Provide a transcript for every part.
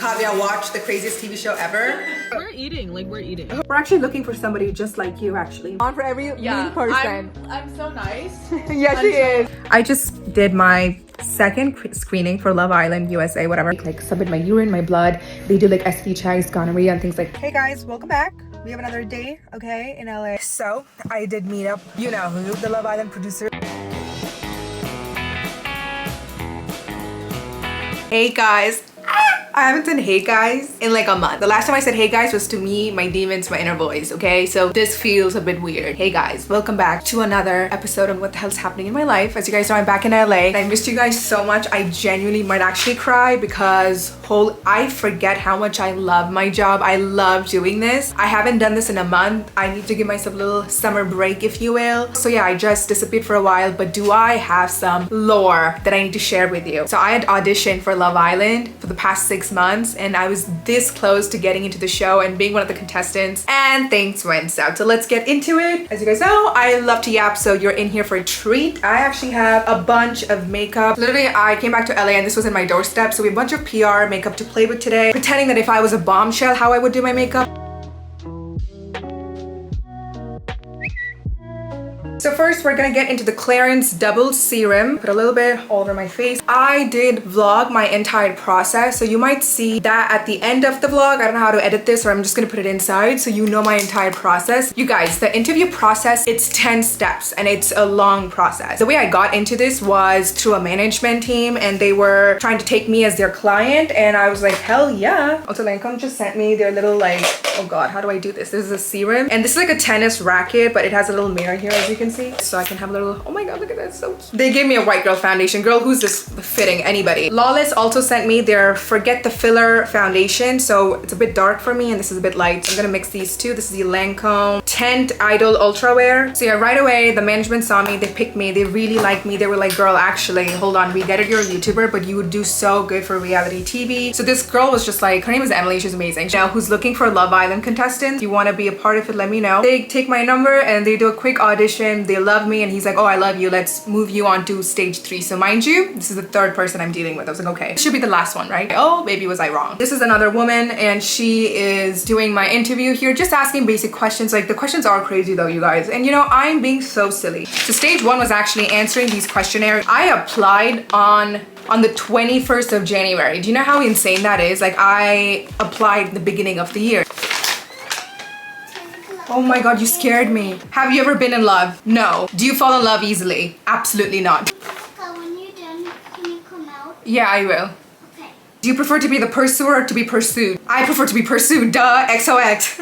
Kavya watched the craziest TV show ever. We're eating, like we're eating. We're actually looking for somebody just like you, actually. On for every mean person. I'm so nice. Yeah, she is. I just did my second screening for Love Island USA, whatever. Like submit my urine, my blood. They do like SHIs, gonorrhea, and things like. Hey guys, welcome back. We have another day, okay, in LA. So I did meet up, you know who, the Love Island producer. Hey guys. I haven't said hey guys in like a month. The last time I said hey guys was to me, my demons, my inner voice, okay? So this feels a bit weird. Hey guys, welcome back to another episode on what the hell's happening in my life. As you guys know, I'm back in LA. I missed you guys so much. I genuinely might actually cry because I forget how much I love my job. I love doing this. I haven't done this in a month. I need to give myself a little summer break, if you will. So yeah, I just disappeared for a while, but do I have some lore that I need to share with you? So I had auditioned for Love Island for the past 6 months and I was this close to getting into the show and being one of the contestants, and things went south. So let's get into it. As you guys know, I love to yap, so you're in here for a treat. I actually have a bunch of makeup. Literally, I came back to LA and this was in my doorstep, so we have a bunch of PR makeup to play with today, pretending that if I was a bombshell, how I would do my makeup. So first we're gonna get into the Clarins Double Serum. Put a little bit all over my face. I did vlog my entire process, so you might see that at the end of the vlog. I don't know how to edit this, or I'm just gonna put it inside so you know my entire process. You guys, the interview process, it's 10 steps and it's a long process. The way I got into this was through a management team and they were trying to take me as their client and I was like, hell yeah. Also, Lancome just sent me their little like, oh god, how do I do this? This is a serum and this is like a tennis racket, but it has a little mirror here, as you can see. So I can have a little, oh my god, look at that, so cute. They gave me a white girl foundation. Girl, who's this fitting? Anybody. Lawless also sent me their Forget the Filler foundation. So it's a bit dark for me and this is a bit light. So I'm gonna mix these two. This is the Lancome Tint Idole Ultra Wear. So yeah, right away, the management saw me, they picked me, they really liked me. They were like, girl, actually, hold on, we get it, you're a YouTuber, but you would do so good for reality TV. So this girl was just like, her name is Emily, she's amazing. Now, who's looking for a Love Island contestant? If you wanna be a part of it, let me know. They take my number and they do a quick audition. They love me and he's like, oh, I love you, let's move you on to stage 3. So mind you, this is the 3rd person I'm dealing with. I was like, okay, it should be the last one, right? Oh, maybe was I wrong? This is another woman and she is doing my interview here, just asking basic questions. Like the questions are crazy though, you guys, and you know, I'm being so silly. So stage 1 was actually answering these questionnaires. I applied on the 21st of January. Do you know how insane that is? Like I applied the beginning of the year. Oh my god, you scared me. Have you ever been in love? No. Do you fall in love easily? Absolutely not. When you're done, can you come out? Yeah, I will. Okay. Do you prefer to be the pursuer or to be pursued? I prefer to be pursued, duh, XOX.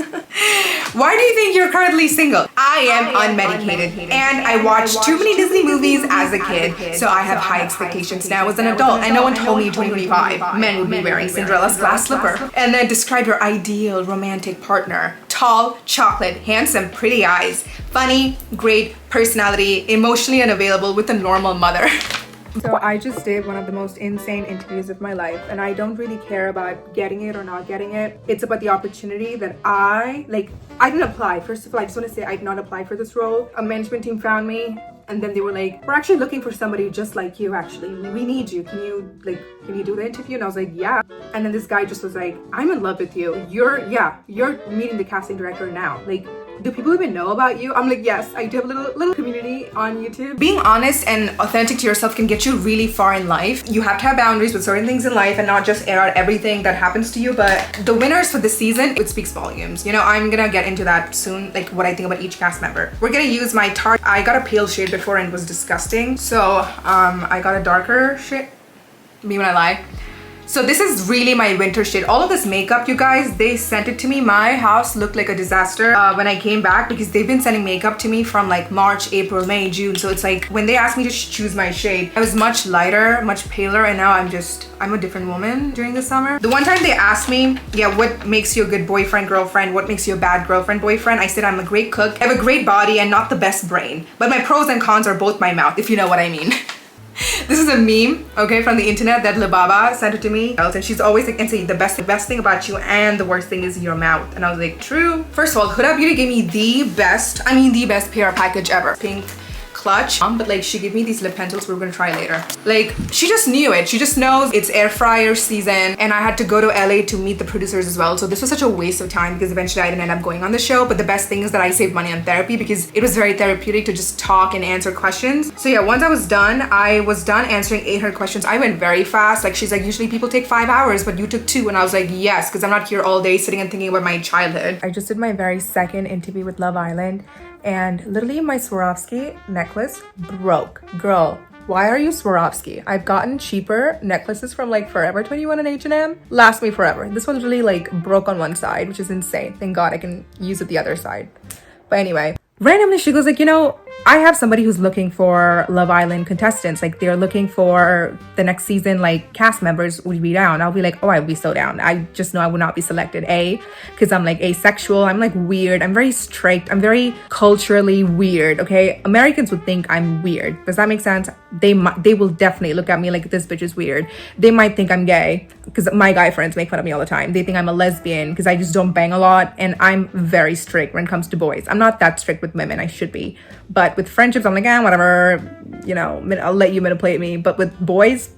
Why do you think you're currently single? I am unmedicated and I watched too many Disney movies as a kid, so I have high expectations now as an adult, and no one told me in 2025 men would be wearing Cinderella's glass slipper. And then describe your ideal romantic partner. Tall, chocolate, handsome, pretty eyes, funny, great personality, emotionally unavailable with a normal mother. So I just did one of the most insane interviews of my life, and I don't really care about getting it or not getting it. It's about the opportunity that I didn't apply. First of all, I just want to say I did not apply for this role. A management team found me and then they were like, we're actually looking for somebody just like you, actually. We need you. Can you do the interview? And I was like, yeah. And then this guy just was like, I'm in love with you. You're meeting the casting director now. Like, do people even know about you? I'm like, yes, I do have a little community on YouTube. Being honest and authentic to yourself can get you really far in life. You have to have boundaries with certain things in life and not just air out everything that happens to you. But the winners for this season, it speaks volumes. You know, I'm gonna get into that soon, like what I think about each cast member. We're gonna use my Tarte. I got a pale shade before and it was disgusting. So I got a darker shade. Me when I lie. So this is really my winter shade. All of this makeup, you guys, they sent it to me. My house looked like a disaster when I came back because they've been sending makeup to me from like March, April, May, June. So it's like when they asked me to choose my shade, I was much lighter, much paler, and now I'm a different woman during the summer. The one time they asked me, yeah, what makes you a good boyfriend, girlfriend? What makes you a bad girlfriend, boyfriend? I said I'm a great cook. I have a great body and not the best brain. But my pros and cons are both my mouth, if you know what I mean. This is a meme, okay, from the internet that Libaba sent it to me. And she's always like, and say the best thing about you and the worst thing is your mouth. And I was like, true. First of all, Huda Beauty gave me the best PR package ever. Pink clutch. But like she gave me these lip pencils we're gonna try later. Like she just knew it. She just knows it's air fryer season, and I had to go to LA to meet the producers as well. So this was such a waste of time because eventually I didn't end up going on the show. But the best thing is that I saved money on therapy because it was very therapeutic to just talk and answer questions. So yeah, once I was done answering 800 questions. I went very fast. Like she's like, usually people take 5 hours, but you took 2. And I was like, yes, because I'm not here all day sitting and thinking about my childhood. I just did my very second interview with Love Island, and literally my Swarovski necklace broke. Girl, why are you Swarovski? I've gotten cheaper necklaces from like Forever 21 and H&M. Last me forever. This one really like broke on one side, which is insane. Thank God I can use it the other side. But anyway, randomly she goes like, you know, I have somebody who's looking for Love Island contestants. Like they're looking for the next season, like cast members. Would you be down? I'll be like, oh, I would be so down. I just know I would not be selected. A, because I'm like asexual. I'm like weird. I'm very strict. I'm very culturally weird. Okay. Americans would think I'm weird. Does that make sense? They will definitely look at me like this bitch is weird. They might think I'm gay because my guy friends make fun of me all the time. They think I'm a lesbian because I just don't bang a lot. And I'm very strict when it comes to boys. I'm not that strict with women. I should be. But with friendships, I'm like, whatever, you know, I'll let you manipulate me. But with boys,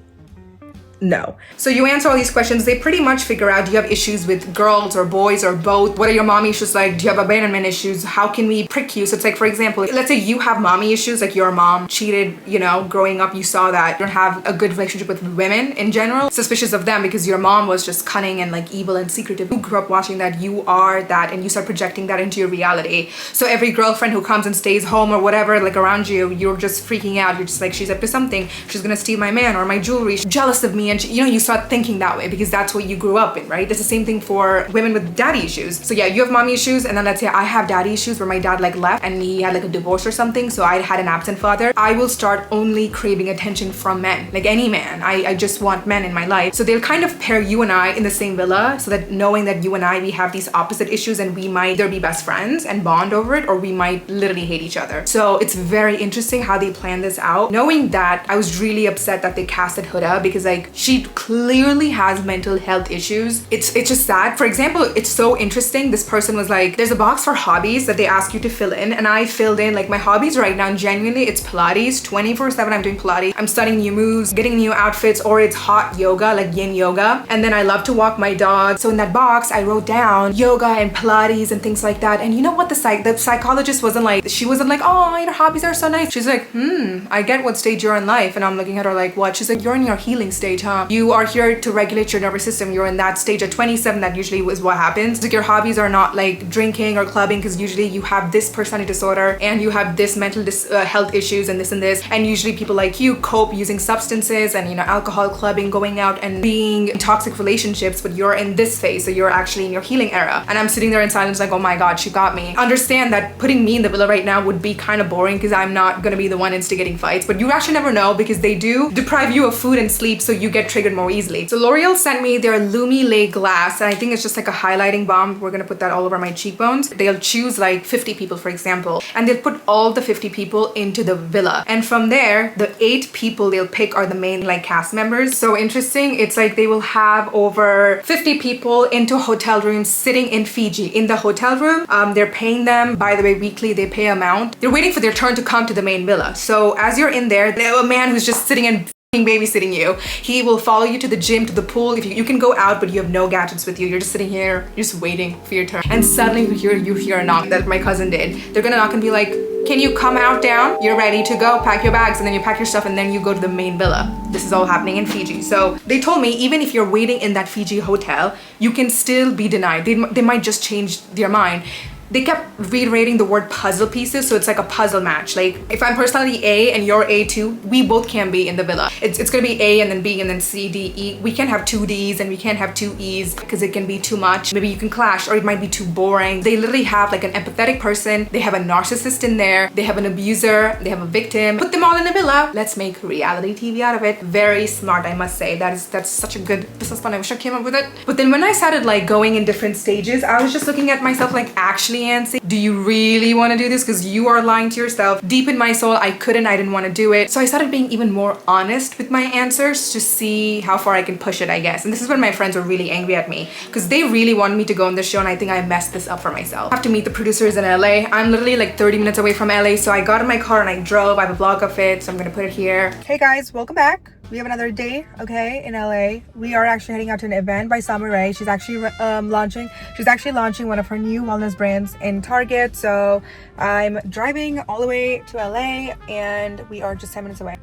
no. So you answer all these questions. They pretty much figure out, do you have issues with girls or boys or both? What are your mommy issues like? Do you have abandonment issues? How can we prick you? So it's like, for example, let's say you have mommy issues, like your mom cheated, you know, growing up, you saw that. You don't have a good relationship with women in general. Suspicious of them because your mom was just cunning and like evil and secretive. You grew up watching that, you are that, and you start projecting that into your reality. So every girlfriend who comes and stays home or whatever, like around you, you're just freaking out. You're just like, she's up to something. She's gonna steal my man or my jewelry. She's jealous of me. And you know, you start thinking that way because that's what you grew up in, right? It's the same thing for women with daddy issues. So yeah, you have mommy issues, and then let's say I have daddy issues where my dad like left and he had like a divorce or something, so I had an absent father. I will start only craving attention from men, like any man. I just want men in my life. So they'll kind of pair you and I in the same villa, so that knowing that you and I, we have these opposite issues and we might either be best friends and bond over it, or we might literally hate each other. So it's very interesting how they plan this out. Knowing that, I was really upset that they casted Huda because like she clearly has mental health issues. It's just sad. For example, it's so interesting. This person was like, there's a box for hobbies that they ask you to fill in, and I filled in like my hobbies right now. Genuinely, it's Pilates. 24/7 I'm doing Pilates. I'm studying new moves, getting new outfits, or it's hot yoga, like yin yoga. And then I love to walk my dog. So in that box, I wrote down yoga and Pilates and things like that. And you know what, the psychologist wasn't like, she wasn't like, oh, your hobbies are so nice. She's like, I get what stage you're in life. And I'm looking at her like, what? She's like, you're in your healing stage, huh? You are here to regulate your nervous system. You're in that stage at 27. That usually is what happens. Like your hobbies are not like drinking or clubbing, because usually you have this personality disorder and you have this mental health issues and this and this. And usually people like you cope using substances and, you know, alcohol, clubbing, going out and being in toxic relationships, but you're in this phase. So you're actually in your healing era. And I'm sitting there in silence like, oh my God, she got me. Understand that putting me in the villa right now would be kind of boring because I'm not gonna be the one instigating fights, but you actually never know because they do deprive you of food and sleep, so you get triggered more easily. So L'Oreal sent me their Lumi Lay Glass, and I think it's just like a highlighting balm. We're gonna put that all over my cheekbones. They'll choose like 50 people, for example, and they'll put all the 50 people into the villa. And from there, the 8 people they'll pick are the main like cast members. So interesting. It's like they will have over 50 people into hotel rooms sitting in Fiji. In the hotel room, they're paying them, by the way, weekly, they pay amount. They're waiting for their turn to come to the main villa. So as you're in there, a man who's just sitting and babysitting you, he will follow you to the gym, to the pool. If you can go out, but you have no gadgets with you, you're just sitting here, just waiting for your turn. And suddenly you hear a knock that my cousin did. They're gonna knock and be like, can you come out down? You're ready to go, pack your bags, and then you pack your stuff and then you go to the main villa. This is all happening in Fiji. So they told me even if you're waiting in that Fiji hotel, you can still be denied. They might just change their mind. They kept reiterating the word puzzle pieces, so it's like a puzzle match. Like if I'm personality A and you're A too, we both can be in the villa. It's gonna be A and then B and then C, D, E. We can't have 2 Ds and we can't have 2 Es because it can be too much. Maybe you can clash, or it might be too boring. They literally have like an empathetic person, they have a narcissist in there, they have an abuser, they have a victim. Put them all in a villa. Let's make reality TV out of it. Very smart, I must say. That's such a good business plan. I wish I came up with it. But then when I started like going in different stages, I was just looking at myself like, actually Seriously, Nancy, do you really want to do this? Because you are lying to yourself. Deep in my soul, I didn't want to do it. So I started being even more honest with my answers to see how far I can push it, I guess. And this is when my friends were really angry at me because they really wanted me to go on this show, and I think I messed this up for myself. I have to meet the producers in LA. I'm literally like 30 minutes away from LA, so I got in my car and I drove. I have a vlog of it, so I'm gonna put it here. Hey guys, welcome back. We have another day, okay, in LA. We are actually heading out to an event by Summer Rae. She's actually launching one of her new wellness brands in Target. So I'm driving all the way to LA, and we are just 10 minutes away.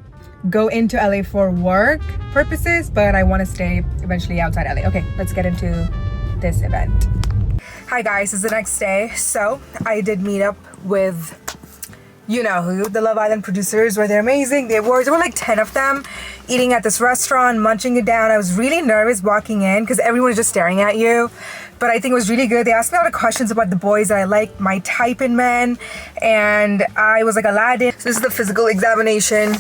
Go into LA for work purposes, but I want to stay eventually outside LA. Okay, let's get into this event. Hi guys, this is the next day. So I did meet up with, you know who, the Love Island producers. They're amazing. There were like 10 of them eating at this restaurant, munching it down. I was really nervous walking in because everyone was just staring at you, but I think it was really good. They asked me a lot of questions about the boys that I like, my type in men, and I was like Aladdin. So this is the physical examination.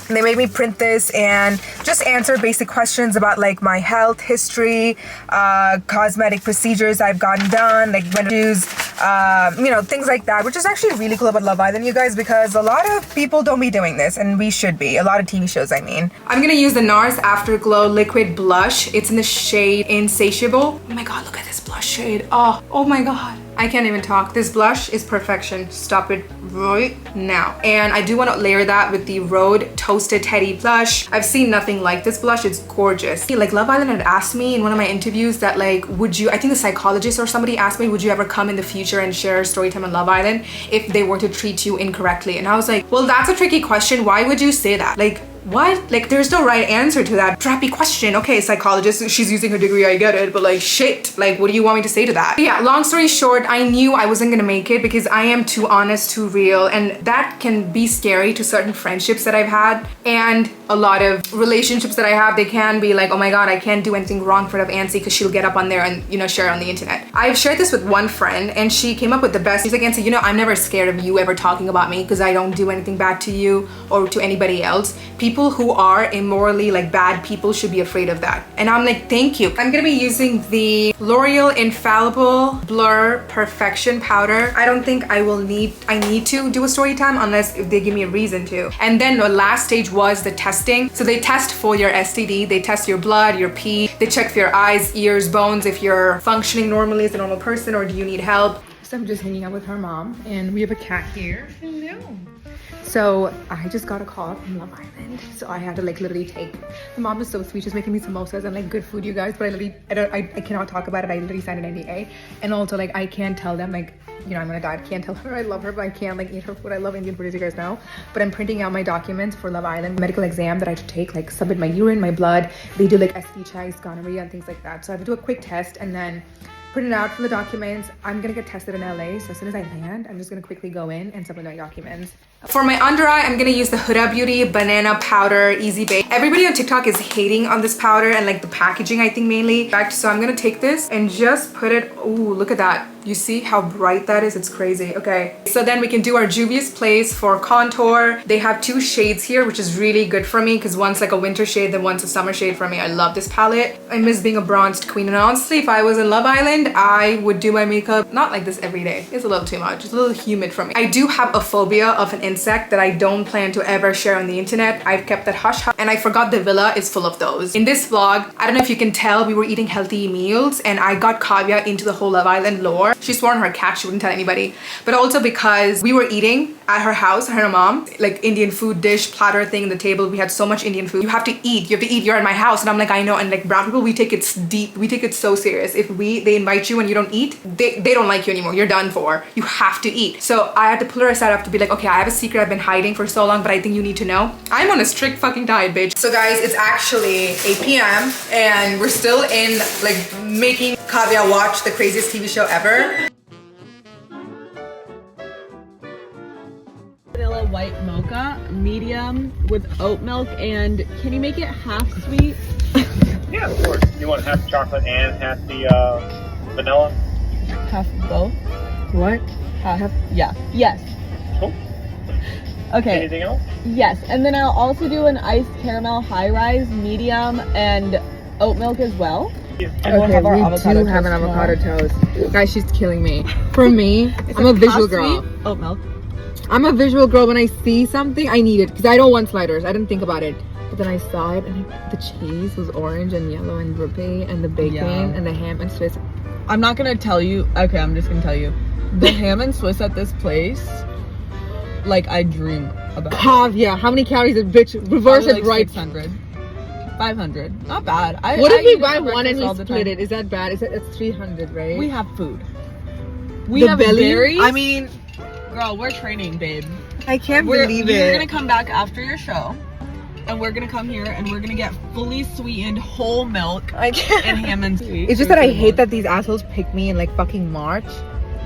They made me print this and just answer basic questions about like my health history, cosmetic procedures I've gotten done, like when to use, you know, things like that, which is actually really cool about Love Island, you guys, because a lot of people don't be doing this, and we should be. A lot of TV shows, I mean. I'm gonna use the NARS Afterglow Liquid Blush. It's in the shade Insatiable. Oh my god, look at this blush shade. Oh my god. I can't even talk. This blush is perfection. Stop it right now. And I do want to layer that with the Rhode Toasted Teddy blush. I've seen nothing like this blush. It's gorgeous. Like Love Island had asked me in one of my interviews that like, would you, I think the psychologist or somebody asked me, would you ever come in the future and share story time on Love Island if they were to treat you incorrectly? And I was like, well, that's a tricky question. Why would you say that? Like, what? Like, there's no right answer to that trappy question. Okay, psychologist, she's using her degree, I get it, but like, shit, like, what do you want me to say to that? But yeah, long story short, I knew I wasn't gonna make it because I am too honest, too real, and that can be scary to certain friendships that I've had, and a lot of relationships that I have. They can be like, oh my god, I can't do anything wrong in front of Ansi because she'll get up on there and, you know, share on the internet. I've shared this with one friend, and she came up with the best. She's like, Ansi, you know, I'm never scared of you ever talking about me because I don't do anything bad to you or to anybody else. People who are immorally like bad people should be afraid of that. And I'm like, thank you. I'm gonna be using the L'Oreal Infallible Blur Perfection Powder. I don't think I need to do a story time unless if they give me a reason to. And then the last stage was the testing. So they test for your STD, they test your blood, your pee, they check for your eyes, ears, bones, if you're functioning normally as a normal person or do you need help. So I'm just hanging out with her mom, and we have a cat here. Hello. So I just got a call from Love Island, so I had to like literally take. The mom is so sweet. She's making me samosas and like good food, you guys. But I cannot talk about it. I literally signed an NDA, and also like I can't tell them like, you know, I'm gonna die. I can't tell her I love her, but I can't like eat her food. I love Indian food, as you guys know. But I'm printing out my documents for Love Island medical exam that I have to take, like submit my urine, my blood. They do like STD checks, gonorrhea, and things like that. So I have to do a quick test and then print it out for the documents. I'm gonna get tested in LA, so as soon as I land, I'm just gonna quickly go in and submit my documents. For my under eye, I'm gonna use the Huda Beauty Banana Powder Easy Bake. Everybody on TikTok is hating on this powder and like the packaging, I think mainly. So I'm gonna take this and just put it, ooh, look at that. You see how bright that is? It's crazy. Okay, so then we can do our Juvias Place for contour. They have two shades here, which is really good for me because one's like a winter shade, then one's a summer shade for me. I love this palette. I miss being a bronzed queen, and honestly, if I was in Love Island, I would do my makeup not like this every day. It's a little too much. It's a little humid for me. I do have a phobia of an insect that I don't plan to ever share on the internet. I've kept that hush hush, and I forgot the villa is full of those. In this vlog, I don't know if you can tell, we were eating healthy meals, and I got Kavya into the whole Love Island lore. She swore on her cat she wouldn't tell anybody, but also because we were eating at her house, her mom, like Indian food dish platter thing, the table. We had so much Indian food. You have to eat. You're at my house, and I'm like, I know. And like brown people, we take it deep. We take it so serious. If they invite you and you don't eat, they don't like you anymore. You're done for. You have to eat. So I had to pull her aside up to be like, okay, I have a secret I've been hiding for so long, but I think you need to know. I'm on a strict fucking diet, bitch. So guys, it's actually 8 p.m. and we're still in like making Kavya watch the craziest TV show ever. Vanilla white mocha, medium with oat milk, and can you make it half sweet? Yeah, of course. You want half chocolate and half the vanilla? Half both? What? Half? Yeah. Yes. Cool. Okay. Anything else? Yes, and then I'll also do an iced caramel high rise, medium, and oat milk as well. And we'll have our avocado do have an toast avocado tomorrow. toast. Guys, she's killing me. For me, I'm a visual girl. Oat milk. I'm a visual girl. When I see something, I need it because I don't want sliders. I didn't think about it. But then I saw it and the cheese was orange and yellow and rupee and the bacon and the ham and Swiss. I'm not gonna tell you. Okay, I'm just gonna tell you. The ham and Swiss at this place, like I dream about. Yeah, how many calories is bitch? Reverse Probably it like right. 600. 500. Not bad. What if we buy eat one and we breakfast all the split time. it? Is that bad? It's 300, right? We have food. We The have belly? berries. I mean, girl, we're training, babe. I can't believe it. You're gonna come back after your show, and we're gonna come here and we're gonna get fully sweetened whole milk I can't. and ham and sweet. It's just that I hate that these assholes pick me in like fucking March,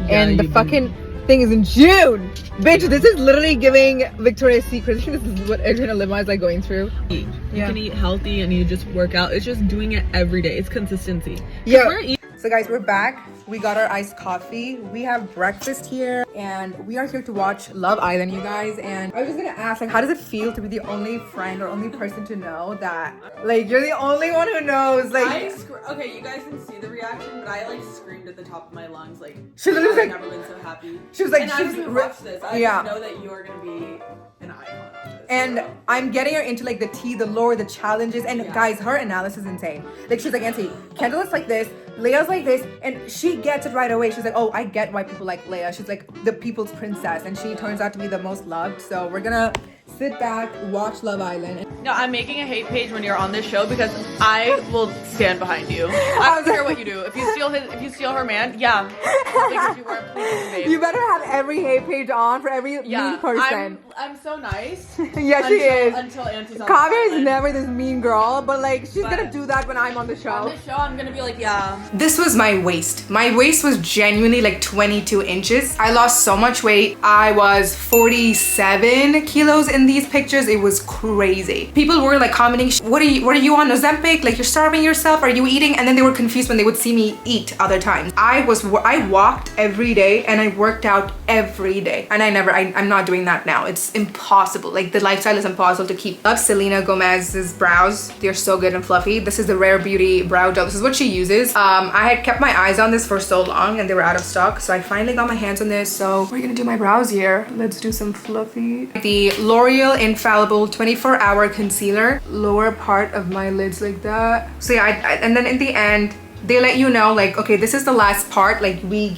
Yeah, and the you do. fucking thing is in June. Bitch, this is literally giving Victoria's Secret. This is what Adriana Lima is like going through. You Yeah. can eat healthy and you just work out. It's just doing it every day. It's consistency. Yeah. We're eating. So guys, we're back. We got our iced coffee. We have breakfast here, and we are here to watch Love Island, you guys. And I was just gonna ask, like, how does it feel to be the only friend or only person to know that, like, you're the only one who knows, like. Okay, you guys didn't see the reaction, but I like screamed at the top of my lungs, like She literally was I've like- never been so happy. She was like, and I she's didn't even re- watch this. I yeah. just know that you are gonna be an icon of this. And I'm getting her into like the tea, the lore, the challenges, and Yeah. guys, her analysis is insane. Like she's like, Auntie, Kendall is like this, Leia's like this, and she gets it right away. She's like, oh, I get why people like Leia. She's like the people's princess, and she turns out to be the most loved. So we're gonna sit back, watch Love Island. No, I'm making a hate page when you're on this show because I will stand behind you. I don't care what you do. If you steal her man, yeah. Because you weren't pleasing, babe. You better have every hate page on for every mean person. I'm so nice. Yeah, she is. Until Auntie's on Kavya is the never this mean girl, but like she's But- gonna do that when I'm on the show. On this show, I'm gonna be like, yeah. This was my waist. My waist was genuinely like 22 inches. I lost so much weight. I was 47 kilos in these pictures. It was crazy. People were like commenting, what are you on Ozempic? Like you're starving yourself? Are you eating? And then they were confused when they would see me eat other times. I walked every day and I worked out every day. And I'm not doing that now. It's impossible. Like the lifestyle is impossible to keep. Love Selena Gomez's brows. They're so good and fluffy. This is the Rare Beauty brow gel. This is what she uses. I had kept my eyes on this for so long and they were out of stock. So I finally got my hands on this. So we're gonna do my brows here. Let's do some fluffy. The L'Oreal Infallible 24-hour concealer. Lower part of my lids like that. So yeah, and then in the end, they let you know like, okay, this is the last part. Like we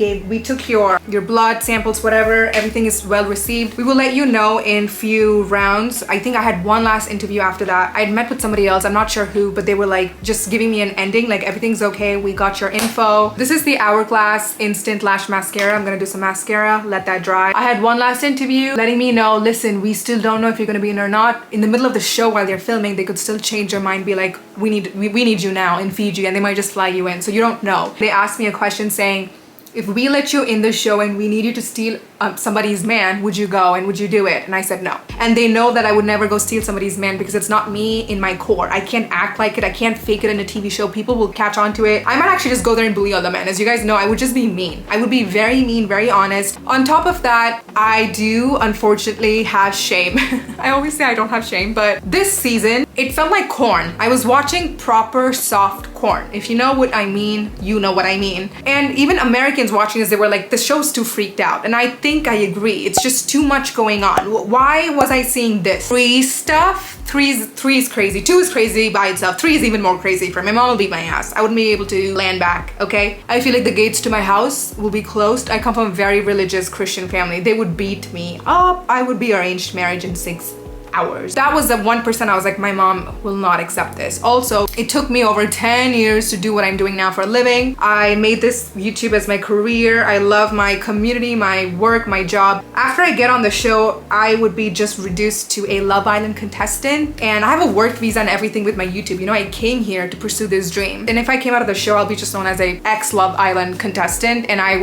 took your blood samples, whatever, everything is well received. We will let you know in few rounds. I think I had one last interview after that. I'd met with somebody else, I'm not sure who, but they were like just giving me an ending, like everything's okay, we got your info. This is the Hourglass Instant Lash Mascara. I'm gonna do some mascara, let that dry. I had one last interview letting me know, listen, we still don't know if you're gonna be in or not. In the middle of the show while they're filming, they could still change their mind, be like, we need you now in Fiji, and they might just fly you in. So you don't know. They asked me a question saying, if we let you in the show and we need you to steal somebody's man, would you go and would you do it? And I said no. And they know that I would never go steal somebody's man because it's not me in my core. I can't act like it. I can't fake it in a TV show. People will catch on to it. I might actually just go there and bully all the men. As you guys know, I would just be mean. I would be very mean, very honest. On top of that, I do unfortunately have shame. I always say I don't have shame, but this season, it felt like corn. I was watching proper soft corn. If you know what I mean, you know what I mean. And even Americans watching this, they were like, the show's too freaked out. And I think I agree. It's just too much going on. Why was I seeing this? Three stuff? Three is crazy. 2 is crazy by itself. 3 is even more crazy for me. My mom will beat my ass. I wouldn't be able to land back, okay? I feel like the gates to my house will be closed. I come from a very religious Christian family. They would beat me up. I would be arranged marriage in 6 hours. That was the 1% I was like, my mom will not accept this. Also, it took me over 10 years to do what I'm doing now for a living. I made this YouTube as my career. I love my community, my work, my job. After I get on the show, I would be just reduced to a Love Island contestant. And I have a work visa and everything with my YouTube. You know, I came here to pursue this dream. And if I came out of the show, I'll be just known as a ex-Love Island contestant. And I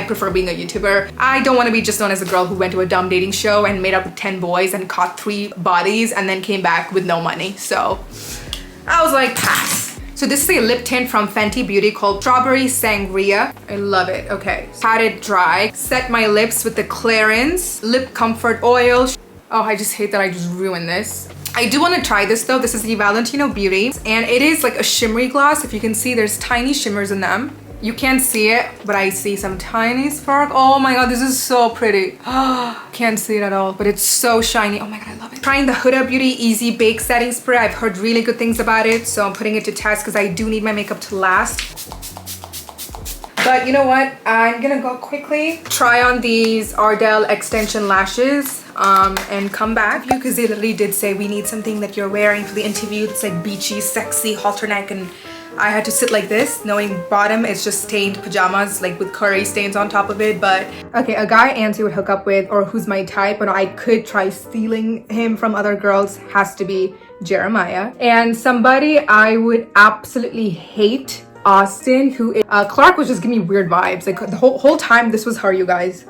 prefer being a YouTuber. I don't want to be just known as a girl who went to a dumb dating show and made up with 10 boys and caught 3 bodies and then came back with no money. So I was like, pass. So this is a lip tint from Fenty Beauty called Strawberry Sangria. I love it. Okay, pat it dry. Set my lips with the Clarins Lip Comfort Oil. Oh, I just hate that I just ruined this. I do want to try this though. This is the Valentino Beauty, and it is like a shimmery gloss. If you can see, there's tiny shimmers in them. You can't see it, but I see some tiny spark. Oh my god, this is so pretty. Can't see it at all, but it's so shiny. Oh my god, I love it. Trying the Huda Beauty Easy Bake Setting Spray. I've heard really good things about it, so I'm putting it to test because I do need my makeup to last. But you know what? I'm gonna go quickly try on these Ardell extension lashes and come back because they literally did say we need something that you're wearing for the interview. It's like beachy, sexy, halter neck, and I had to sit like this, knowing bottom is just stained pajamas, like with curry stains on top of it. But okay, a guy Ansi would hook up with, or who's my type, but I could try stealing him from other girls, has to be Jeremiah. And somebody I would absolutely hate, Austin, who is, Clark was just giving me weird vibes. Like the whole time this was her, you guys.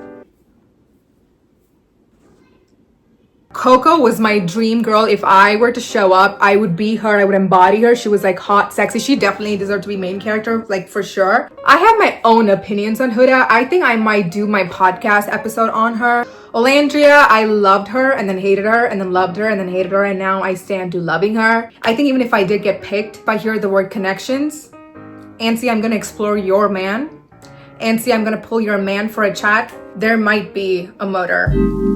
Coco was my dream girl. If I were to show up, I would be her. I would embody her. She was like hot, sexy. She definitely deserved to be main character, like for sure. I have my own opinions on Huda. I think I might do my podcast episode on her. Olandria, I loved her and then hated her and then loved her and then hated her, and now I stand to loving her. I think even if I did get picked, if I hear the word connections, Ansi, I'm gonna explore your man. Ansi, I'm gonna pull your man for a chat. There might be a murder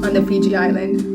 on the Fiji island.